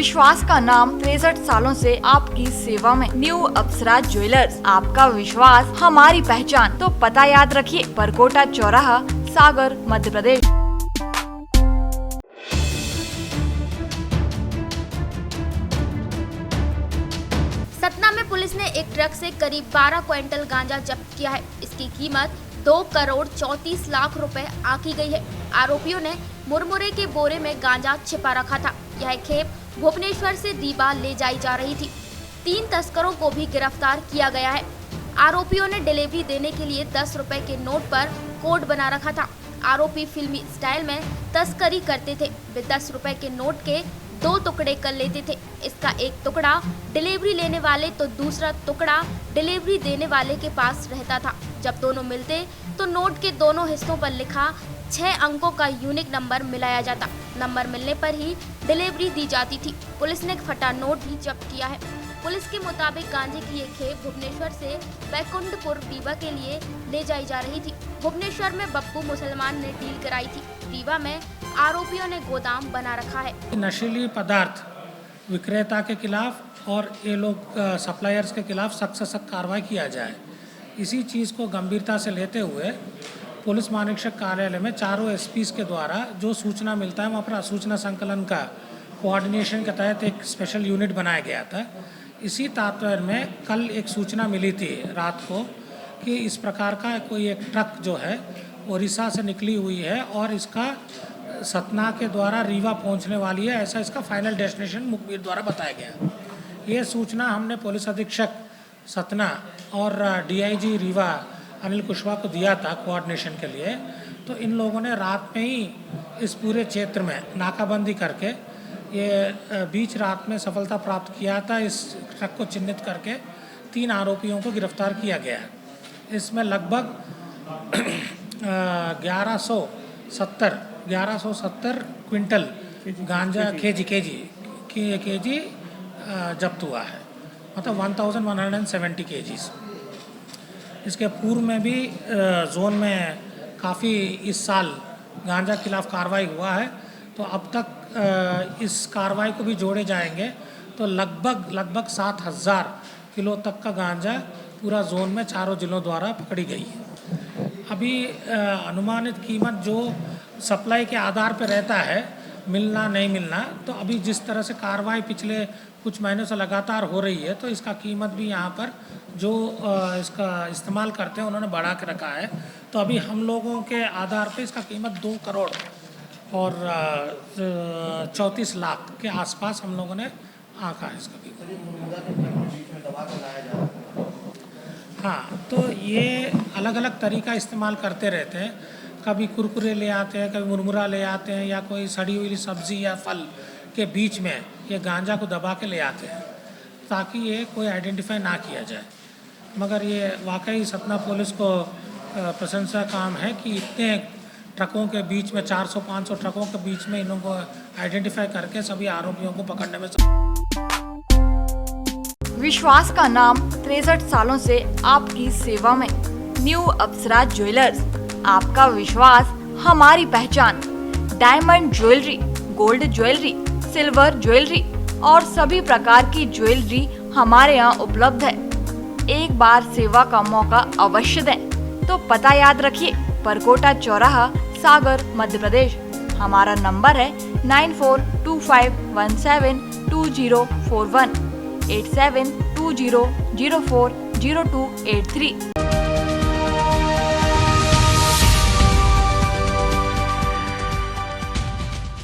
विश्वास का नाम 63 सालों से आपकी सेवा में। न्यू अप्सरा ज्वेलर्स, आपका विश्वास हमारी पहचान। तो पता याद रखिए, परकोटा चौराहा, सागर, मध्य प्रदेश। सतना में पुलिस ने एक ट्रक से करीब 12 क्विंटल गांजा जब्त किया है। इसकी कीमत 2 करोड़ 34 लाख रुपए आंकी गई है। आरोपियों ने मुरमुरे के बोरे में गांजा छिपा रखा था। यह खेप भुवनेश्वर से रीवा ले जाई जा रही थी। 3 तस्करों को भी गिरफ्तार किया गया है। आरोपियों ने डिलीवरी देने के लिए 10 रुपए के नोट पर कोड बना रखा था। आरोपी फिल्मी स्टाइल में तस्करी करते थे। वे 10 रुपए के नोट के 2 टुकड़े कर लेते थे। इसका एक टुकड़ा डिलीवरी लेने वाले तो दूसरा टुकड़ा डिलीवरी देने वाले के पास रहता था। जब दोनों मिलते तो नोट के दोनों हिस्सों पर लिखा 6 अंकों का यूनिक नंबर मिलाया जाता। नंबर मिलने पर ही डिलीवरी दी जाती थी। पुलिस ने फटा नोट भी जब्त किया है। पुलिस के मुताबिक गांजे की ये खेप भुवनेश्वर से बैकुंठपुर रीवा के लिए ले जाई जा रही थी। भुवनेश्वर में बब्बू मुसलमान ने डील कराई थी। रीवा में आरोपियों ने गोदाम बना रखा है। नशीली पदार्थ विक्रेता के खिलाफ और ये लोग सप्लायर्स के खिलाफ सख्त से सख्त कार्रवाई किया जाए। इसी चीज़ को गंभीरता से लेते हुए पुलिस महानिरीक्षक कार्यालय में चारों एसपीज के द्वारा जो सूचना मिलता है वहाँ पर सूचना संकलन का कोऑर्डिनेशन के तहत एक स्पेशल यूनिट बनाया गया था। इसी तात्पर्य में कल एक सूचना मिली थी रात को कि इस प्रकार का कोई एक ट्रक जो है उड़ीसा से निकली हुई है और इसका सतना के द्वारा रीवा पहुंचने वाली है, ऐसा इसका फाइनल डेस्टिनेशन मुखबिर द्वारा बताया गया। ये सूचना हमने पुलिस अधीक्षक सतना और डीआईजी रीवा अनिल कुशवाहा को दिया था कोऑर्डिनेशन के लिए। तो इन लोगों ने रात में ही इस पूरे क्षेत्र में नाकाबंदी करके ये बीच रात में सफलता प्राप्त किया था। इस ट्रक को चिन्हित करके 3 आरोपियों को गिरफ्तार किया गया। इसमें लगभग 1170 क्विंटल गांजा केजी जब्त हुआ है, मतलब 1170 केजीज। इसके पूर्व में भी जोन में काफ़ी इस साल गांजा के खिलाफ कार्रवाई हुआ है। तो अब तक इस कार्रवाई को भी जोड़े जाएंगे तो लगभग 7,000 किलो तक का गांजा पूरा जोन में चारों जिलों द्वारा पकड़ी गई है। अभी अनुमानित कीमत जो सप्लाई के आधार पर रहता है, मिलना नहीं मिलना, तो अभी जिस तरह से कार्रवाई पिछले कुछ महीनों से लगातार हो रही है तो इसका कीमत भी यहाँ पर जो इसका इस्तेमाल करते हैं उन्होंने बढ़ा के रखा है। तो अभी हम लोगों के आधार पे इसका कीमत 2 करोड़ और 34 लाख के आसपास हम लोगों ने आंका है इसका कीमत। हाँ, तो ये अलग अलग तरीका इस्तेमाल करते रहते हैं। कभी कुरकुरे ले आते हैं, कभी मुरमुरा ले आते हैं, या कोई सड़ी हुई सब्जी या फल के बीच में ये गांजा को दबा के ले आते हैं ताकि ये कोई आइडेंटिफाई ना किया जाए। मगर ये वाकई सतना पुलिस को प्रशंसा काम है कि इतने ट्रकों के बीच में 400-500 ट्रकों के बीच में इन लोगों को आइडेंटिफाई करके सभी आरोपियों को पकड़ने में। विश्वास का नाम 63 सालों से आपकी सेवा में। न्यू अप्सरा ज्वेलर्स, आपका विश्वास हमारी पहचान। Diamond jewellery, gold jewellery, silver jewellery और सभी प्रकार की ज्वेलरी हमारे यहाँ उपलब्ध है। एक बार सेवा का मौका अवश्य दें। तो पता याद रखिए, परकोटा चौराहा, सागर, मध्य प्रदेश। हमारा नंबर है 9425172041 8720040283।